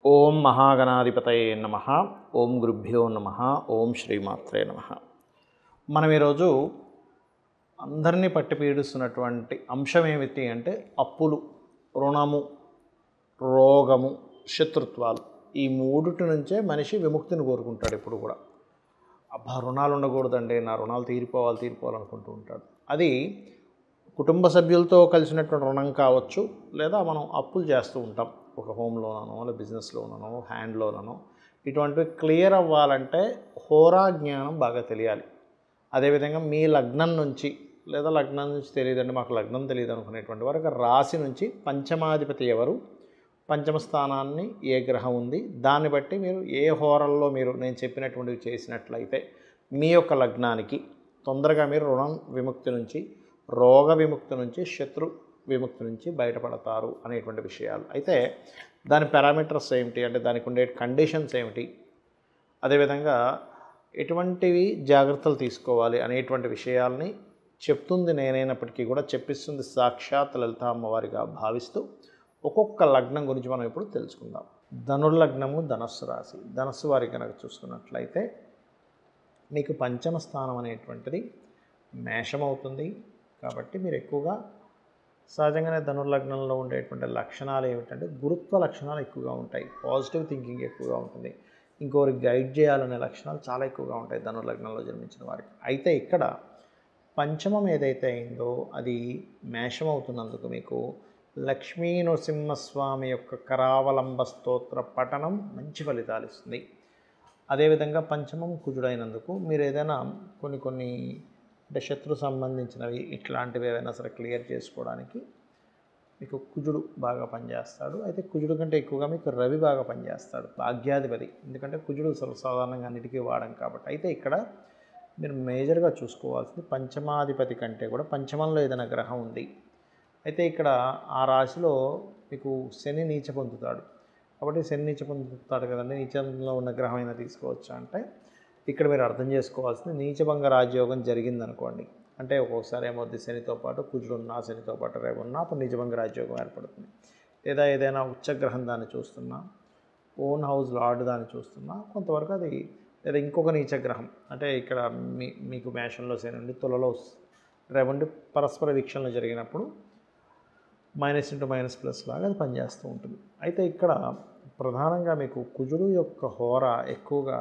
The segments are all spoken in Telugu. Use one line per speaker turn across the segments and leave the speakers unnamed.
ఓం మహాగణాధిపతయే నమః. ఓం గురుభ్యో నమః. ఓం శ్రీమాత్రే నమః. మనం ఈరోజు అందరినీ పట్టి పీడిస్తున్నటువంటి అంశం ఏమిటి అంటే అప్పులు, రుణము, రోగము, శత్రుత్వాలు. ఈ మూడిటి నుంచే మనిషి విముక్తిని కోరుకుంటాడు. ఇప్పుడు కూడా అబ్బా రుణాలు ఉండకూడదండి, నా రుణాలు తీరిపోవాలనుకుంటూ ఉంటాడు. అది కుటుంబ సభ్యులతో కలిసినటువంటి రుణం కావచ్చు, లేదా మనం అప్పులు చేస్తూ ఉంటాం. ఒక హోమ్ లోనో, లేదా బిజినెస్ లోనో, హ్యాండ్ లోనో. ఇటువంటివి క్లియర్ అవ్వాలంటే హోరా జ్ఞానం బాగా తెలియాలి. అదేవిధంగా మీ లగ్నం నుంచి, లేదా లగ్నం నుంచి తెలియదండి మాకు లగ్నం తెలియదు అనుకునేటువంటి వారికి రాశి నుంచి పంచమాధిపతి ఎవరు, పంచమ స్థానాన్ని ఏ గ్రహం ఉంది, దాన్ని బట్టి మీరు ఏ హోరల్లో మీరు నేను చెప్పినటువంటివి చేసినట్లయితే మీ యొక్క లగ్నానికి తొందరగా మీరు రుణం విముక్తి నుంచి, రోగ విముక్తి నుంచి, శత్రు విముక్తి నుంచి బయటపడతారు అనేటువంటి విషయాలు. అయితే దాని పారామీటర్స్ ఏమిటి అంటే దానికి ఉండే కండిషన్స్ ఏమిటి, అదేవిధంగా ఎటువంటివి జాగ్రత్తలు తీసుకోవాలి అనేటువంటి విషయాల్ని చెప్తుంది నేనైనప్పటికీ కూడా చెప్పిస్తుంది సాక్షాత్ లలిత అమ్మవారిగా భావిస్తూ ఒక్కొక్క లగ్నం గురించి మనం ఇప్పుడు తెలుసుకుందాం. ధనుర్లగ్నము ధనస్సు రాశి. ధనస్సు వారికి కనుక చూసుకున్నట్లయితే మీకు పంచమ స్థానం అనేటువంటిది మేషం అవుతుంది. కాబట్టి మీరు ఎక్కువగా సహజంగానే ధనుర్లగ్నంలో ఉండేటువంటి లక్షణాలు ఏమిటంటే గురుత్వ లక్షణాలు ఎక్కువగా ఉంటాయి, పాజిటివ్ థింకింగ్ ఎక్కువగా ఉంటుంది, ఇంకొకరికి గైడ్ చేయాలనే లక్షణాలు చాలా ఎక్కువగా ఉంటాయి ధనుర్లగ్నంలో జన్మించిన వారికి. అయితే ఇక్కడ పంచమం ఏదైతే అయిందో అది మేషం అవుతున్నందుకు మీకు లక్ష్మీ నృసింహస్వామి యొక్క కరావలంబ స్తోత్ర పఠనం మంచి ఫలితాలు ఇస్తుంది. అదేవిధంగా పంచమం కుజుడైనందుకు మీరు ఏదైనా కొన్ని అంటే శత్రు సంబంధించినవి ఇట్లాంటివి ఏవైనా సరే క్లియర్ చేసుకోవడానికి మీకు కుజుడు బాగా పనిచేస్తాడు. అయితే కుజుడు కంటే ఎక్కువగా మీకు రవి బాగా పనిచేస్తాడు, భాగ్యాధిపతి. ఎందుకంటే కుజుడు సర్వసాధారణంగా అన్నిటికీ వాడం కాబట్టి. అయితే ఇక్కడ మీరు మేజర్గా చూసుకోవాల్సింది పంచమాధిపతి కంటే కూడా పంచమంలో ఏదైనా గ్రహం ఉంది. అయితే ఇక్కడ ఆ రాశిలో మీకు శని నీచ పొందుతాడు. కాబట్టి శని నీచ పొందుతాడు కదండి, నీచంలో ఉన్న గ్రహం అయినా తీసుకోవచ్చా అంటే ఇక్కడ మీరు అర్థం చేసుకోవాల్సింది నీచభంగ రాజయోగం జరిగిందనుకోండి, అంటే ఒక్కొక్కసారి ఏమవుతుంది శనితో పాటు కుజుడున్నా, శనితో పాటు రేపు ఉన్నా అప్పుడు నీచభంగ రాజయోగం ఏర్పడుతుంది. లేదా ఏదైనా ఉచ్చగ్రహం దాన్ని చూస్తున్నా, ఓన్ హౌస్ లార్డ్ దాన్ని చూస్తున్నా కొంతవరకు అది, లేదా ఇంకొక నీచగ్రహం అంటే ఇక్కడ మీకు మేషంలో శని ఉండి తులలో రేవండి పరస్పర వీక్షణలు జరిగినప్పుడు మైనస్ ఇంటూ మైనస్ ప్లస్ లాగా అది పనిచేస్తూ ఉంటుంది. అయితే ఇక్కడ ప్రధానంగా మీకు కుజుడు యొక్క హోర ఎక్కువగా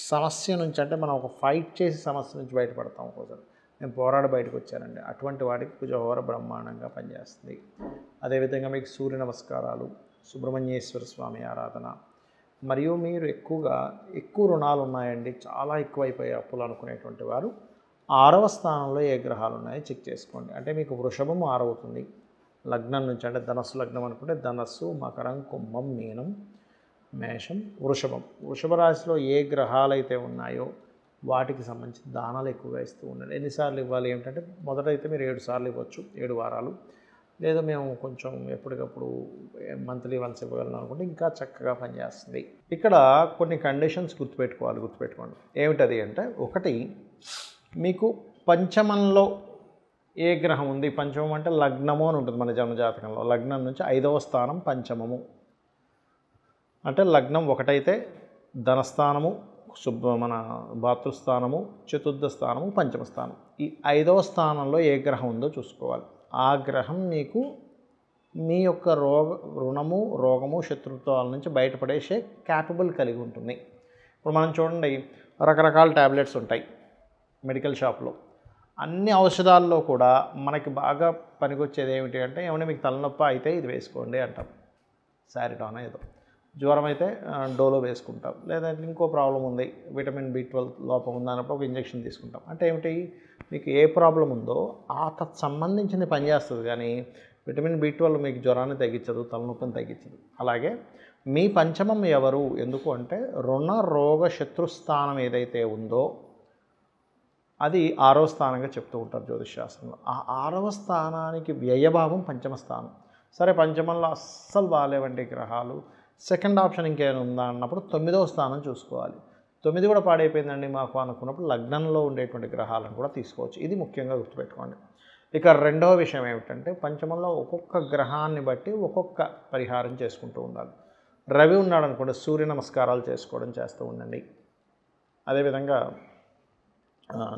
సమస్య నుంచి, అంటే మనం ఒక ఫైట్ చేసి సమస్య నుంచి బయటపడతాం. ఒకసారి నేను పోరాడి బయటకు వచ్చానండి, అటువంటి వాటికి కుజహోర బ్రహ్మాండంగా పనిచేస్తుంది. అదేవిధంగా మీకు సూర్య నమస్కారాలు, సుబ్రహ్మణ్యేశ్వర స్వామి ఆరాధన, మరియు మీరు ఎక్కువ రుణాలు ఉన్నాయండి, చాలా ఎక్కువైపోయాయి అప్పులు అనుకునేటువంటి వారు 6వ స్థానంలో ఏ గ్రహాలు ఉన్నాయో చెక్ చేసుకోండి. అంటే మీకు వృషభం 6 అవుతుంది లగ్నం నుంచి, అంటే ధనస్సు లగ్నం అనుకుంటే ధనస్సు, మకరం, కుంభం, మీనం, మేషం, వృషభ రాశిలో ఏ గ్రహాలు అయితే ఉన్నాయో వాటికి సంబంధించిన దానాలు ఎక్కువగా ఇస్తూ ఉండండి. ఎన్నిసార్లు ఇవ్వాలి ఏమిటంటే మొదటైతే మీరు 7 సార్లు ఇవ్వచ్చు, 7 వారాలు, లేదా మేము కొంచెం ఎప్పటికప్పుడు మంత్లీ వన్స్ ఇవ్వగలను అనుకుంటే ఇంకా చక్కగా పనిచేస్తుంది. ఇక్కడ కొన్ని కండిషన్స్ గుర్తుపెట్టుకోండి. ఏమిటది అంటే, ఒకటి మీకు పంచమంలో ఏ గ్రహం ఉంది, పంచమం అంటే లగ్నము అని ఉంటుంది మన జన్మజాతకంలో. లగ్నం నుంచి 5వ స్థానం పంచమము, అంటే లగ్నం ఒకటైతే ధనస్థానము, మన భాతృస్థానము, చతుర్థ స్థానము, పంచమ స్థానం. ఈ 5వ స్థానంలో ఏ గ్రహం ఉందో చూసుకోవాలి. ఆ గ్రహం మీకు మీ యొక్క రుణము, రోగము, శత్రుత్వాల నుంచి బయటపడేసే క్యాపబుల్ కలిగి ఉంటుంది. ఇప్పుడు మనం చూడండి, రకరకాల ట్యాబ్లెట్స్ ఉంటాయి మెడికల్ షాప్లో. అన్ని ఔషధాల్లో కూడా మనకి బాగా పనికొచ్చేది ఏమిటి అంటే, ఏమైనా మీకు తలనొప్పి అయితే ఇది వేసుకోండి అంటాం, సారిటాన్ ఏదో. జ్వరం అయితే డోలో వేసుకుంటాం, లేదా ఇంకో ప్రాబ్లం ఉంది, విటమిన్ B12 లోపం ఉందన్నప్పుడు ఒక ఇంజెక్షన్ తీసుకుంటాం. అంటే ఏమిటి, మీకు ఏ ప్రాబ్లం ఉందో ఆ సంబంధించింది పనిచేస్తుంది, కానీ విటమిన్ B12 మీకు జ్వరాన్ని తగ్గించదు, తలనొప్పిని తగ్గించదు. అలాగే మీ పంచమం ఎవరు, ఎందుకు అంటే రుణ రోగ శత్రుస్థానం ఏదైతే ఉందో అది 6వ స్థానంగా చెప్తూ ఉంటారు జ్యోతిషశాస్త్రంలో. ఆ 6వ స్థానానికి వ్యయభావం పంచమ స్థానం. సరే పంచమంలో అస్సలు బాగాలేవండి గ్రహాలు, సెకండ్ ఆప్షన్ ఇంకేమైనా ఉందా అన్నప్పుడు 9వ స్థానం చూసుకోవాలి. 9 కూడా పాడైపోయిందండి మాకు అనుకున్నప్పుడు లగ్నంలో ఉండేటువంటి గ్రహాలను కూడా తీసుకోవచ్చు. ఇది ముఖ్యంగా గుర్తుపెట్టుకోండి. ఇక రెండవ విషయం ఏమిటంటే పంచమంలో ఒక్కొక్క గ్రహాన్ని బట్టి ఒక్కొక్క పరిహారం చేసుకుంటూ ఉండాలి. రవి ఉన్నాడు అనుకోండి, సూర్య నమస్కారాలు చేసుకోవడం చేస్తూ ఉండండి. అదేవిధంగా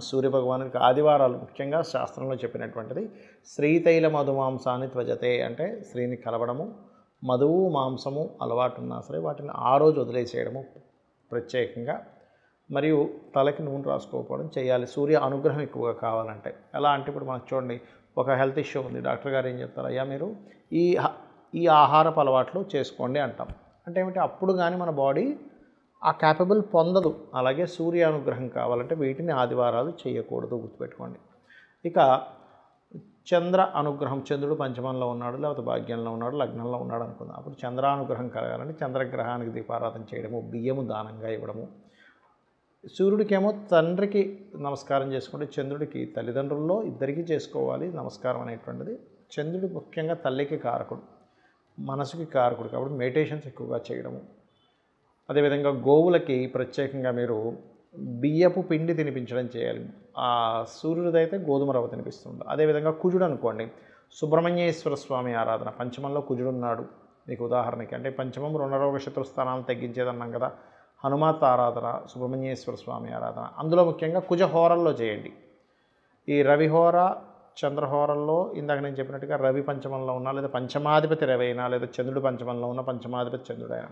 సూర్యభగవానుడికి ఆదివారాలు ముఖ్యంగా శాస్త్రంలో చెప్పినటువంటిది శ్రీతైల మధుమాంసాన్ని త్వజతే అంటే స్త్రీని కలవడము, మధువు మాంసము అలవాటు ఉన్నా సరే వాటిని ఆ రోజు వదిలేసేయడము ప్రత్యేకంగా, మరియు తలకి నూనె రాసుకోకపోవడం చేయాలి. సూర్య అనుగ్రహం ఎక్కువగా కావాలంటే. ఎలా అంటే ఇప్పుడు మనకు చూడండి, ఒక హెల్త్ ఇష్యూ ఉంది, డాక్టర్ గారు ఏం చెప్తారు, అయ్యా మీరు ఈ ఈ ఆహారపు అలవాట్లు చేసుకోండి అంటాం. అంటే ఏమిటి, అప్పుడు కానీ మన బాడీ ఆ క్యాపబుల్ పొందదు. అలాగే సూర్య అనుగ్రహం కావాలంటే వీటిని ఆదివారాలు చేయకూడదు, గుర్తుపెట్టుకోండి. ఇక చంద్ర అనుగ్రహం, చంద్రుడు పంచమంలో ఉన్నాడు, లేకపోతే భాగ్యంలో ఉన్నాడు, లగ్నంలో ఉన్నాడు అనుకుందాం. అప్పుడు చంద్రానుగ్రహం కలగాలంటే చంద్రగ్రహానికి దీపారాధన చేయడము, బియ్యము దానంగా ఇవ్వడము. సూర్యుడికేమో తండ్రికి నమస్కారం చేసుకుంటే చంద్రుడికి తల్లిదండ్రుల్లో ఇద్దరికీ చేసుకోవాలి నమస్కారం అనేటువంటిది. చంద్రుడు ముఖ్యంగా తల్లికి కారకుడు, మనసుకి కారకుడు, కాబట్టి మెడిటేషన్స్ ఎక్కువగా చేయడము. అదేవిధంగా గోవులకి ప్రత్యేకంగా మీరు బియ్యపు పిండి తినిపించడం చేయాలి. ఆ సూర్యుడిదైతే గోధుమ రవ్వ తినిపిస్తుంది. అదేవిధంగా కుజుడు అనుకోండి, సుబ్రహ్మణ్యేశ్వర స్వామి ఆరాధన. పంచమంలో కుజుడు ఉన్నాడు మీకు ఉదాహరణకి, అంటే పంచమం రుణరోగ శత్రుస్థానాలను తగ్గించేదన్నాం కదా. హనుమాత్ ఆరాధన, సుబ్రహ్మణ్యేశ్వర స్వామి ఆరాధన, అందులో ముఖ్యంగా కుజహోరల్లో చేయండి. ఈ రవిహోర చంద్రహోరల్లో ఇందాక నేను చెప్పినట్టుగా రవి పంచమంలో ఉన్నా, లేదా పంచమాధిపతి రవి అయినా, లేదా చంద్రుడు పంచమంలో ఉన్న పంచమాధిపతి చంద్రుడైనా,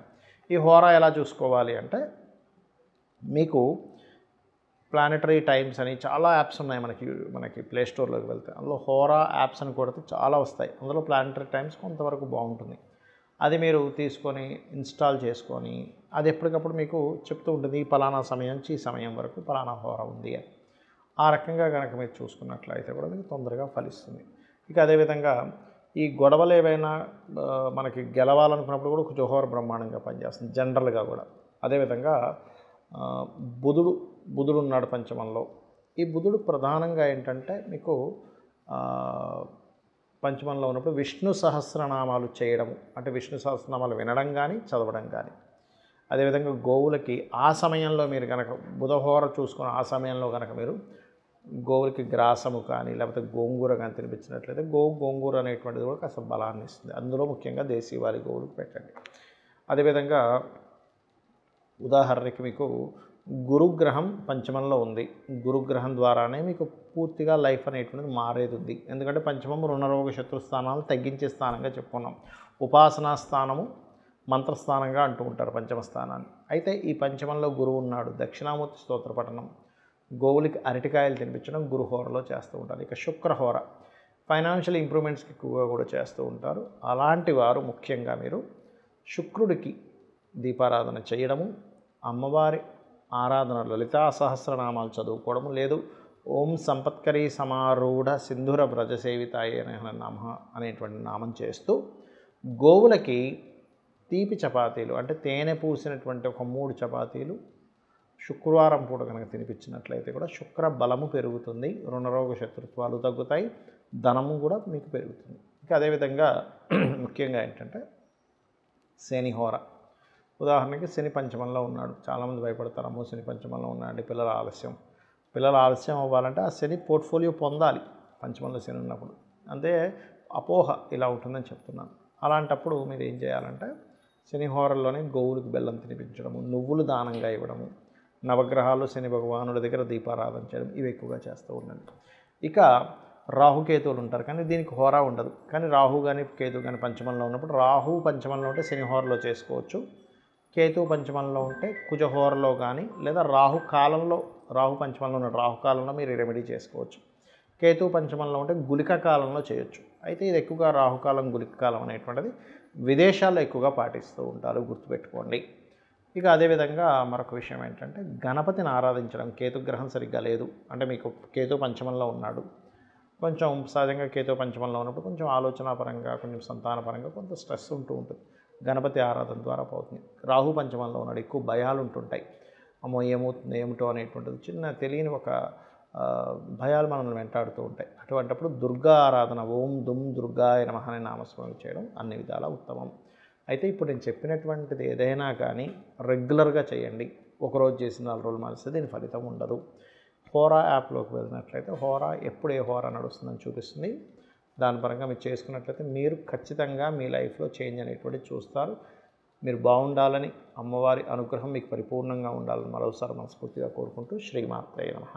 ఈ హోరా ఎలా చూసుకోవాలి అంటే మీకు ప్లానెటరీ టైమ్స్ అని చాలా యాప్స్ ఉన్నాయి మనకి ప్లే స్టోర్లోకి వెళ్తే, అందులో హోరా యాప్స్ అని కొడితే చాలా వస్తాయి. అందులో ప్లానెటరీ టైమ్స్ కొంతవరకు బాగుంటుంది. అది మీరు తీసుకొని ఇన్స్టాల్ చేసుకొని అది ఎప్పటికప్పుడు మీకు చెప్తూ ఉంటుంది, ఈ పలానా సమయం నుంచి ఈ సమయం వరకు పలానా హోర ఉంది అని. ఆ రకంగా కనుక మీరు చూసుకున్నట్లయితే కూడా మీకు తొందరగా ఫలిస్తుంది. ఇక అదేవిధంగా ఈ గొడవలు ఏవైనా మనకి గెలవాలనుకున్నప్పుడు కూడా కుజహోర బ్రహ్మాండంగా పనిచేస్తుంది జనరల్గా కూడా. అదేవిధంగా బుధుడు ఉన్నాడు పంచమంలో. ఈ బుధుడు ప్రధానంగా ఏంటంటే మీకు పంచమంలో ఉన్నప్పుడు విష్ణు సహస్రనామాలు చేయడము, అంటే విష్ణు సహస్రనామాలు వినడం కానీ చదవడం కానీ. అదేవిధంగా గోవులకి ఆ సమయంలో మీరు కనుక బుధహోర చూసుకుని ఆ సమయంలో కనుక మీరు గోవులకి గ్రాసము కానీ లేకపోతే గోంగూర కానీ తినిపించినట్లయితే గోంగూర అనేటువంటిది కూడా కాస్త బలాన్ని ఇస్తుంది. అందులో ముఖ్యంగా దేశీవాళి గోవులకు పెట్టండి. అదేవిధంగా ఉదాహరణకి మీకు గురుగ్రహం పంచమంలో ఉంది. గురుగ్రహం ద్వారానే మీకు పూర్తిగా లైఫ్ అనేటువంటిది మారేది ఉంది. ఎందుకంటే పంచమం రుణరోగ శత్రు స్థానాలు తగ్గించే స్థానంగా చెప్పుకున్నాం. ఉపాసనా స్థానము మంత్రస్థానంగా అంటూ ఉంటారు పంచమ స్థానాన్ని. అయితే ఈ పంచమంలో గురువు ఉన్నాడు, దక్షిణామూర్తి స్తోత్ర పఠనం, గోవులకి అరటికాయలు తినిపించడం గురుహోరలో చేస్తూ ఉంటారు. ఇక శుక్రహోర ఫైనాన్షియల్ ఇంప్రూవ్మెంట్స్కి ఎక్కువగా కూడా చేస్తూ ఉంటారు. అలాంటి వారు ముఖ్యంగా మీరు శుక్రుడికి దీపారాధన చేయడము, అమ్మవారి ఆరాధన లలితా సహస్రనామాలు చదువుకోవడము, లేదు ఓం సంపత్కరీ సమారూఢ సింధుర వ్రజసేవితాయ నమ అనేటువంటి నామం చేస్తూ గోవులకి తీపి చపాతీలు అంటే తేనె పూసినటువంటి ఒక 3 చపాతీలు శుక్రవారం పూట కనుక తినిపించినట్లయితే కూడా శుక్ర బలము పెరుగుతుంది, రుణరోగ శత్రుత్వాలు తగ్గుతాయి, ధనము కూడా మీకు పెరుగుతుంది. ఇంకా అదేవిధంగా ముఖ్యంగా ఏంటంటే శనిహోర. ఉదాహరణకి శని పంచమంలో ఉన్నాడు, చాలామంది భయపడతారమ్మో శని పంచమంలో ఉన్నాడంటే పిల్లల ఆలస్యం అవ్వాలంటే ఆ శని పోర్ట్ఫోలియో పొందాలి పంచమంలో శని ఉన్నప్పుడు. అంటే అపోహ ఇలా ఉంటుందని చెప్తున్నాను. అలాంటప్పుడు మీరు ఏం చేయాలంటే శనిహోరల్లోనే గోవులకు బెల్లం తినిపించడము, నువ్వులు దానంగా ఇవ్వడము, నవగ్రహాలు శని భగవానుడి దగ్గర దీపారాధన చేయడం, ఇవి ఎక్కువగా చేస్తూ ఉండండి. ఇక రాహుకేతువులు ఉంటారు కానీ దీనికి హోరా ఉండదు. కానీ రాహు కానీ కేతు కానీ పంచమంలో ఉన్నప్పుడు రాహు పంచమంలో ఉంటే శనిహోరలో చేసుకోవచ్చు, కేతు పంచమంలో ఉంటే కుజహోరలో కానీ, లేదా రాహు పంచమంలో ఉన్న రాహుకాలంలో మీరు రెమెడీ చేసుకోవచ్చు. కేతు పంచమంలో ఉంటే గుళిక కాలంలో చేయొచ్చు. అయితే ఇది ఎక్కువగా రాహుకాలం గుళిక కాలం అనేటువంటిది విదేశాల్లో ఎక్కువగా పాటిస్తూ ఉంటారు, గుర్తుపెట్టుకోండి. ఇక అదేవిధంగా మరొక విషయం ఏంటంటే గణపతిని ఆరాధించడం. కేతుగ్రహం సరిగ్గా లేదు అంటే మీకు కేతు పంచమంలో ఉన్నాడు, కొంచెం సహజంగా కేతు పంచమంలో ఉన్నప్పుడు కొంచెం ఆలోచనాపరంగా కొంచెం సంతానపరంగా కొంత స్ట్రెస్ ఉంటూ ఉంటుంది, గణపతి ఆరాధన ద్వారా పోతుంది. రాహు పంచమంలో ఉన్నాడు, ఎక్కువ భయాలు ఉంటుంటాయి, అమ్మో ఏమవుతుంది ఏమిటో అనేటువంటిది చిన్న తెలియని ఒక భయాలు మనల్ని వెంటాడుతూ ఉంటాయి. అటువంటిప్పుడు దుర్గా ఆరాధన, ఓం దుమ్ దుర్గాయ నమః అనే నామస్మరణ చేయడం అన్ని విధాలా ఉత్తమం. అయితే ఇప్పుడు నేను చెప్పినటువంటిది ఏదైనా కానీ రెగ్యులర్గా చేయండి. ఒకరోజు చేసి 4 రోజులు మానేస్తే దీని ఫలితం ఉండదు. హోరా యాప్లోకి వెళ్ళినట్లయితే హోరా ఎప్పుడు ఏ హోరా నడుస్తుందని చూపిస్తుంది. దాని పరంగా మీరు చేసుకున్నట్లయితే మీరు ఖచ్చితంగా మీ లైఫ్లో చేంజ్ అనేటువంటిది చూస్తారు. మీరు బాగుండాలని, అమ్మవారి అనుగ్రహం మీకు పరిపూర్ణంగా ఉండాలని మరోసారి మనస్ఫూర్తిగా కోరుకుంటూ శ్రీమాత్రే నమః.